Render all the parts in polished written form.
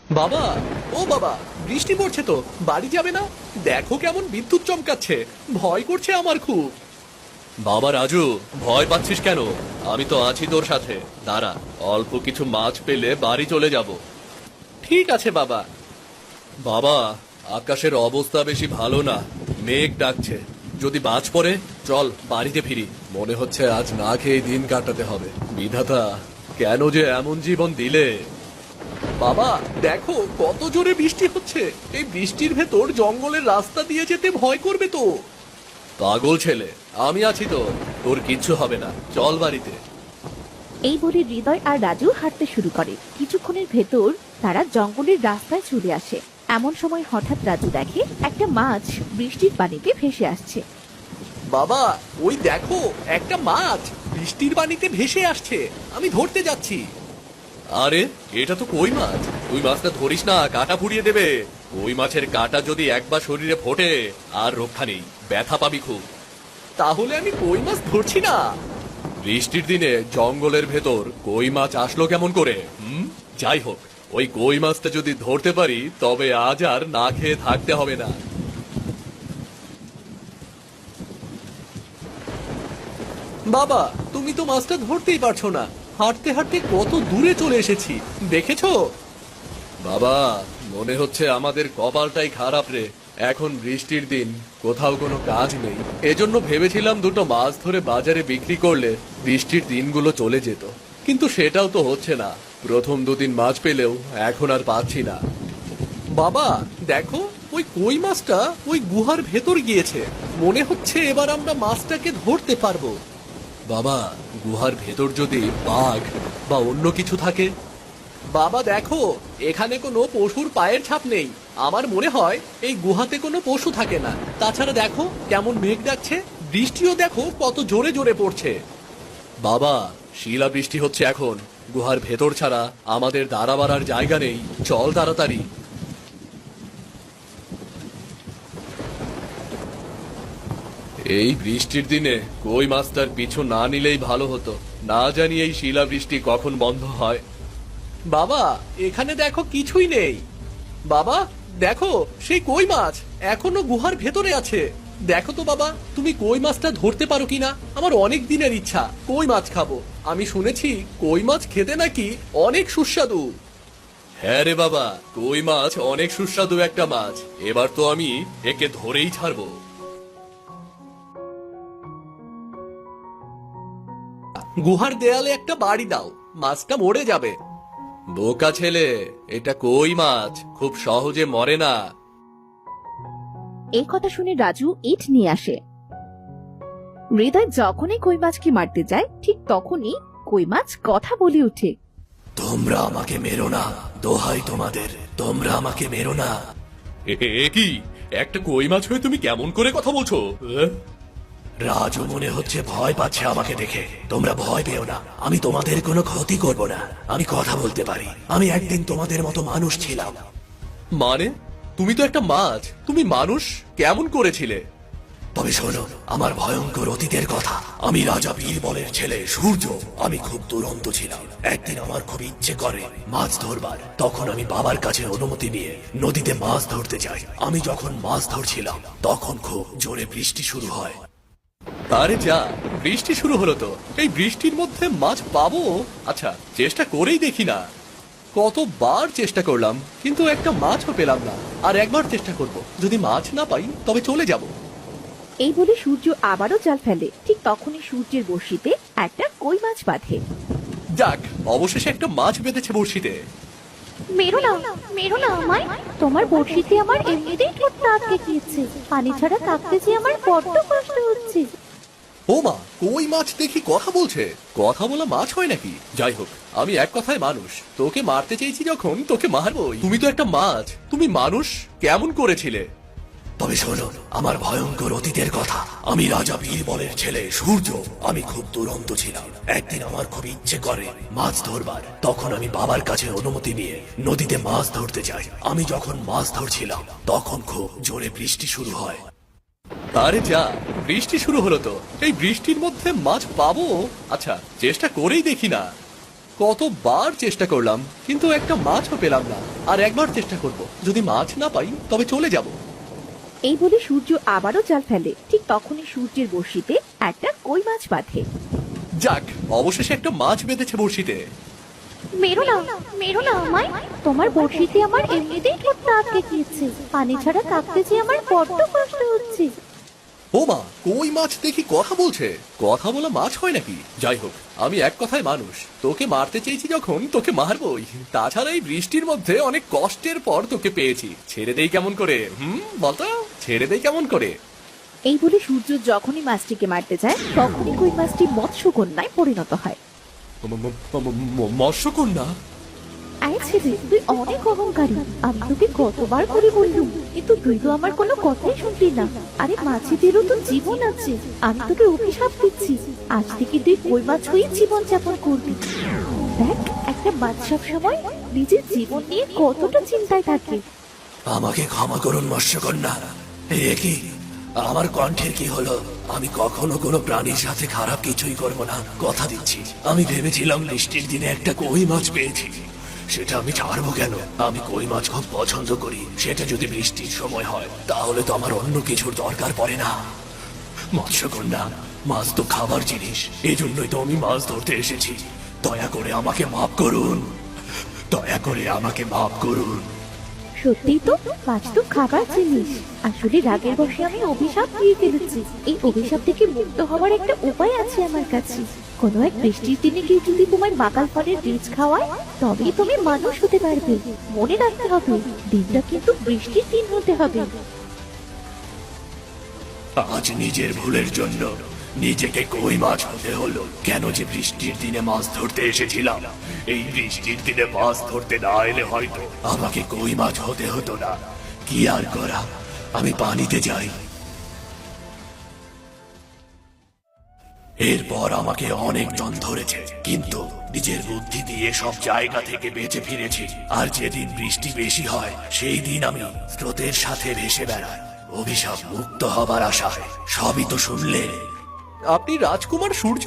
বাবা, ও বাবা, বৃষ্টি পড়ছে তো, বাড়ি যাবে না? দেখো কেমন বিদ্যুৎ চমকাচ্ছে, ভয় করছে আমার খুব। বাবা রাজু, ভয় পাচ্ছিস কেন? আমি তো আছি তোর সাথে। দাঁড়া, অল্প কিছু মাছ পেলে বাড়ি চলে যাব। ঠিক আছে বাবা। বাবা, আকাশের অবস্থা বেশি ভালো না, মেঘ ডাকছে। যদি বাজ পড়ে, চল বাড়িতে ফিরি। মনে হচ্ছে আজ না খেয়ে দিন কাটাতে হবে। বিধাতা, কেন যে এমন জীবন দিলে? বাবা দেখো কত জোরে বৃষ্টি হচ্ছে, এই বৃষ্টির ভেতর জঙ্গলের রাস্তা দিয়ে যেতে ভয় করবে তো। পাগল ছেলে, আমি আছি তো, তোর কিচ্ছু হবে না, চল বাড়িতে। এই বলে হৃদয় আর রাজু হাঁটতে শুরু করে। কিছুক্ষণের ভেতর তারা জঙ্গলের রাস্তায় চলে আসে। এমন সময় হঠাৎ রাজু দেখে একটা মাছ বৃষ্টির পানিতে ভেসে আসছে। বাবা, ওই দেখো একটা মাছ বৃষ্টির পানিতে ভেসে আসছে, আমি ধরতে যাচ্ছি। আরে, এটা তো কই মাছ। তুই মাছটা ধরিস না, কাঁটা ফুরিয়ে দেবে। কই মাছের কাঁটা যদি একবার শরীরে ফোটে, আর রক্ষা নেই, ব্যথা পাবি খুব। তাহলে আমি কই মাছ ধরছি না। বৃষ্টির দিনে জঙ্গলের ভেতর কই মাছ আসলো কেমন করে? যাই হোক, ওই কই মাছটা যদি ধরতে পারি তবে আজ আর না খেয়ে থাকতে হবে না। বাবা, তুমি তো মাছটা ধরতেই পারছো না। হাঁটতে হাঁটতে কত দূরে চলে এসেছি, দেখেছো? বাবা, মনে হচ্ছে আমাদের কপালটাই খারাপ রে। এখন বৃষ্টির দিন, কোথাও কোনো কাজ নেই। এজন্য ভেবেছিলাম দুটো মাছ ধরে বাজারে বিক্রি করলে বৃষ্টির দিনগুলো চলে যেত, কিন্তু সেটাও তো হচ্ছে না। প্রথম দুদিন মাছ পেলেও এখন আর পাচ্ছি না। বাবা দেখো, ওই কই মাছটা ওই গুহার ভেতর গিয়েছে। মনে হচ্ছে এবার আমরা মাছটাকে ধরতে পারবো। বাবা, গুহার ভেতর যদি বাঘ বা অন্য কিছু থাকে? বাবা দেখো, এখানে কোনো পশুর পায়ের ছাপ নেই। আমার মনে হয় এই গুহাতে কোনো পশু থাকে না। তাছাড়া দেখো কেমন মেঘ ডাকছে, বৃষ্টিও দেখো কত জোরে জোরে পড়ছে। বাবা, শিলা বৃষ্টি হচ্ছে এখন। গুহার ভেতর ছাড়া আমাদের দাঁড়াবার আর জায়গা নেই, চল তাড়াতাড়ি। এই বৃষ্টির দিনে কই মাছটার পিছু না নিলেই ভালো হতো। না জানি এই শিলা বৃষ্টি কখন বন্ধ হয়। বাবা, এখানে দেখো কিছুই নেই। বাবা দেখো, সেই কই মাছ এখনো গুহার ভেতরে আছে। দেখো তো বাবা, তুমি কই মাছটা ধরতে পারো কিনা? আমার অনেক দিনের ইচ্ছা কই মাছ খাবো। আমি শুনেছি কই মাছ খেতে নাকি অনেক সুস্বাদু। হ্যাঁ রে বাবা, কই মাছ অনেক সুস্বাদু একটা মাছ। এবার তো আমি একে ধরেই ছাড়বো। গুহার দেয়ালে একটা বাড়ি দাও, মাছটা মরে যাবে। বোকা ছেলে, এটা কই মাছ, খুব সহজে মরে না। এই কথা শুনে রাজু ইট নিয়ে আসে। হৃদয় যখনই কই মাছকে মারতে যায়, ঠিক তখনই কই মাছ কথা বলে ওঠে। তোমরা আমাকে মেরো না, দোহাই তোমাদের, তোমরা আমাকে মেরো না। কি, একটা কই মাছ হয়ে তুমি কেমন করে কথা বলছো? রাজু মনে হচ্ছে ভয় পাচ্ছে আমাকে দেখে। তোমরা ভয় পেও না, আমি তোমাদের কোনো ক্ষতি করব না। আমি কথা বলতে পারি, আমি একদিন তোমাদের মতো মানুষ ছিলাম। মানে, তুমি তো একটা মাছ, তুমি মানুষ কেমন করেছিলে? তবে শোনো আমার ভয়ঙ্কর অতীতের কথা। আমি রাজা বীরবলের ছেলে সূর্য। আমি খুব দুরন্ত ছিলাম। একদিন আমার খুব ইচ্ছে করে মাছ ধরবার। তখন আমি বাবার কাছে অনুমতি নিয়ে নদীতে মাছ ধরতে যাই। আমি যখন মাছ ধরছিলাম তখন খুব জোরে বৃষ্টি শুরু হয়। আরে যা, বৃষ্টি শুরু হলো তো, এই বৃষ্টির মধ্যে মাছ পাবো? আচ্ছা, চেষ্টা করেই দেখি না। কতবার চেষ্টা করলাম, কিন্তু একটা মাছও পেলাম না। আর একবার চেষ্টা করব, যদি মাছ না পাই তবে চলে যাব। এই বলে সূর্য আবারও জাল ফেলে। ঠিক তখনই সূর্যের বড়শিতে একটা কই মাছ বাঁধে। যাক, অবশেষে একটা মাছ বেঁধেছে বড়শিতে। মেরো না, মেরো না আমায়। তোমার বড়শিতে আমার এমনিতেই ঠোঁটটা আটকে গিয়েছে। পানি ছাড়া কাঁপতে যে আমার বড্ড কষ্ট হচ্ছে। ও মা, কই মাছ দেখি কথা বলছে। কথা বলা মাছ হয় নাকি? যাই হোক, আমি এক কথায় মানুষ। তোকে মারতে চেয়েছি যখন, তোকে মারবই। তুমি তো একটা মাছ, তুমি মানুষ কেমন করেছিলে? তবে শোনো আমার ভয়ঙ্কর অতীতের কথা। আমি রাজা বীরবলের ছেলে সূর্য। আমি খুব দুরন্ত ছিলাম। একদিন আমার খুব ইচ্ছে করে মাছ ধরবার। তখন আমি বাবার কাছে অনুমতি নিয়ে নদীতে মাছ ধরতে যাই। আমি যখন মাছ ধরছিলাম তখন খুব জোরে বৃষ্টি শুরু হয়। আরে যা, বৃষ্টি শুরু হলো তো, এই বৃষ্টির মধ্যে মাছ পাবো? আচ্ছা, চেষ্টা করেই দেখি না। কতবার চেষ্টা করলাম কিন্তু একটা মাছও পেলাম না। আর একবার চেষ্টা করব, যদি মাছ না পাই তবে চলে যাব। এই বলে সূর্য আবারও জাল ফেলে। ঠিক তখনই সূর্যের বড়শিতে একটা কই মাছ বাঁধে। যাক, অবশেষে একটা মাছ বেঁধেছে বড়শিতে। মেরো না আমায়। তোমার বড়শিতে আমার এমনিতেই ঠোঁটটা আটকে গিয়েছে। পানি ছাড়া থাকতে যে আমার বড্ড কষ্ট হচ্ছে। ও মা, কই মাছ দেখি কথা বলছে। কথা বলা মাছ হয় নাকি? যাই হোক, আমি এক কথায় মানুষ। তোকে মারতে চেয়েছি যখন তোকে মারবই। তাছাড়া এই বৃষ্টির মধ্যে অনেক কষ্টের পর তোকে পেয়েছি। ছেড়ে দেই কেমন করে? বলতো, ছেড়ে দেই কেমন করে? এই বলে সূর্য যখনই মাছটিকে মারতে যায় তখনই কই মাছটি মৎস্যকন্যায় পরিণত হয়। মৎস্যকন্যা? আরে ছেলে, তুই অনেক অহংকারী। আমি তোকে কতবার করে বললুম, কিন্তু তুই তো আমার কোনো কথাই শুনলি না। আরে মাছেদেরও তো জীবন আছে। আমি তোকে অভিশাপ দিচ্ছি, আজ থেকে তুই কই মাছ হয়ে জীবন যাপন করবি। দেখ, একটা মাছ সব সময় নিজের জীবন নিয়ে কতটা চিন্তায় থাকে। আমাকে ক্ষমা করুন মৎস্যকন্যা। এ কি, আমার কণ্ঠের কি হলো? আমি কখনো কোনো প্রাণীর সাথে খারাপ কিছুই করব না, কথা দিচ্ছি। আমি ভেবেছিলাম বৃষ্টির দিনে একটা কই মাছ পেয়েছি, সেটা আমি ছাড়বো কেন? আমি কই মাছ খুব পছন্দ করি। সেটা যদি বৃষ্টির সময় হয় তাহলে তো আমার অন্য কিছুর দরকার পড়ে না। মৎস্যকন্যা, মাছ তো খাবার জিনিস, এজন্যই তো আমি মাছ ধরতে এসেছি। দয়া করে আমাকে মাফ করুন, দয়া করে আমাকে মাফ করুন। সত্যিই তো, মাছ তো খাবার জিনিস। আসলে রাগের বশে আমি অভিশাপ দিয়ে ফেলেছি। এই অভিশাপ থেকে মুক্ত হওয়ার একটা উপায় আছে আমার কাছে। কোনো এক বৃষ্টির দিনে কেউ যদি তোমার মাকাল ফলের বীজ খাওয়ায় তবেই তুমি মানুষ হতে পারবে। মনে রাখতে হবে, দিনটা কিন্তু বৃষ্টির দিন হতে হবে। আজ নিজের ভুলের জন্য নিজেকে কই মাছ হতে হলো। কেন যে বৃষ্টির দিনে মাছ ধরতে এসেছিলাম। এই বৃষ্টির দিনে মাছ ধরতে না এলে হয়তো আমাকে কই মাছ হতে হতো না। কি আর করা, আমি পানিতে যাই। এরপর আমাকে অনেক জন ধরেছে, কিন্তু নিজের বুদ্ধি দিয়ে সব জায়গা থেকে বেঁচে ফিরেছি। আর যেদিন বৃষ্টি বেশি হয় সেই দিন আমি স্রোতের সাথে ভেসে বেড়াই, অভিশাপ মুক্ত হবার আশায়। সবই তো শুনলে। আপনি রাজকুমার সূর্য,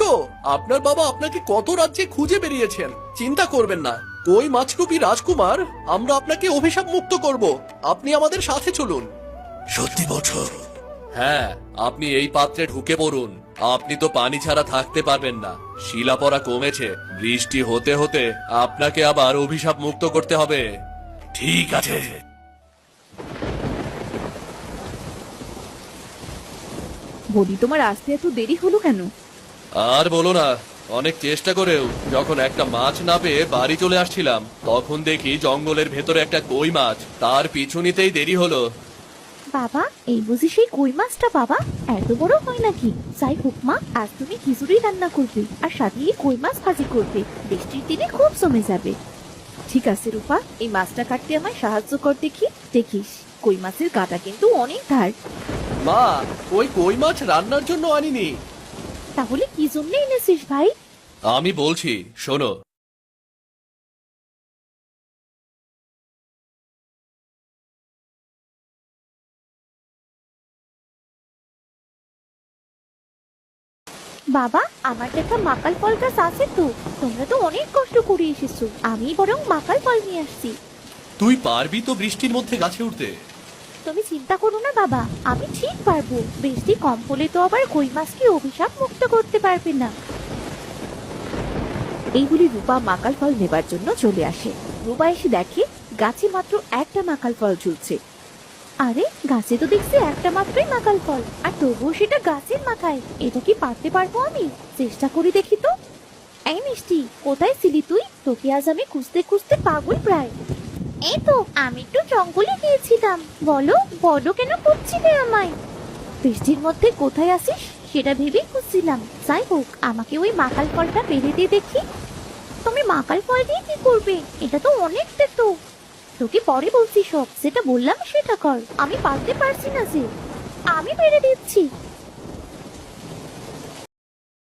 আপনার বাবা আপনাকে কত রাজ্যে খুঁজে বেরিয়েছেন। চিন্তা করবেন না, ওই মাছরূপী রাজকুমার আমরা আপনাকে অভিশাপ মুক্ত করব। আপনি আমাদের সাথে চলুন। সত্যি বলছো? হ্যাঁ, আপনি এই পাত্রে ঢুকে পড়ুন। আপনি তো পানি ছাড়া থাকতে পারবেন না। শিলা পড়া কমেছে, বৃষ্টি হতে হতে আপনাকে আবার অভিশাপ মুক্ত করতে হবে। ঠিক আছে। বলি, তোমার আসতে এত দেরি হলো কেন? আর বলো না, অনেক চেষ্টা করেও যখন একটা মাছ না পেয়ে বাড়ি চলে আসছিলাম তখন দেখি জঙ্গলের ভেতরে একটা কই মাছ। তার পিছু নিতেই দেরি হলো। বাবা, এই বুঝি সেই কই মাছটা? বাবা, এত বড় হয় নাকি? যাই হোক মা, আজ তুমি খিচুড়ি রান্না করবে আর সাথে এই কই মাছ ভাজি করবে। বৃষ্টির দিনে খুব জমে যাবে। ঠিক আছে রূপা, এই মাছটা কাটতে আমায় সাহায্য কর দেখি। দেখিস, কই মাছের কাঁটা কিন্তু অনেক ধার। মা, ওই কই মাছ রান্নার জন্য আনিনি। তাহলে কি জন্য এনেছিস ভাই? আমি বলছি, শোনো। বাবা, আমার দেখা মাকাল ফল গাছ আছে তো। তোমরা তো অনেক কষ্ট করে এসেছো, আমি বরং মাকাল ফল নিয়ে আসছি। তুই পারবি তো বৃষ্টির মধ্যে গাছে উঠতে? তুমি চিন্তা করো না বাবা, আমি ঠিক পারবো। বৃষ্টি কম হলে তো আবার কই মাছকে অভিশাপ মুক্ত করতে পারবে না। এই বলে রূপা মাকাল ফল নেবার জন্য চলে আসে। রূপা এসে দেখে গাছে মাত্র একটা মাকাল ফল ঝুলছে। আরে, গাছে তো দেখছি একটা মাত্রই মাকাল ফল, আর তবুও সেটা গাছের মাথায়। এটা কি পারতে পারবো আমি? চেষ্টা করে দেখি তো। এই মিষ্টি, কোথায় ছিলি তুই? তোকে আজ আমি খুঁজতে খুঁজতে পাগল প্রায়। এই তো, আমি একটু জঙ্গলে গিয়েছিলাম। বলো বলো, কেন খুঁজছিলে আমায়? বৃষ্টির মধ্যে কোথায় আসিস সেটা ভেবেই খুঁজছিলাম। যাই হোক, আমাকে ওই মাকাল ফলটা পেরে দিয়ে দেখি। তুমি মাকাল ফল দিয়ে কি করবে? এটা তো অনেক তেতো। তোকে পরে বলছি সব, যেটা বললাম সেটা কর। আমি পারতে পারছি না যে। আমি পেরে দিচ্ছি।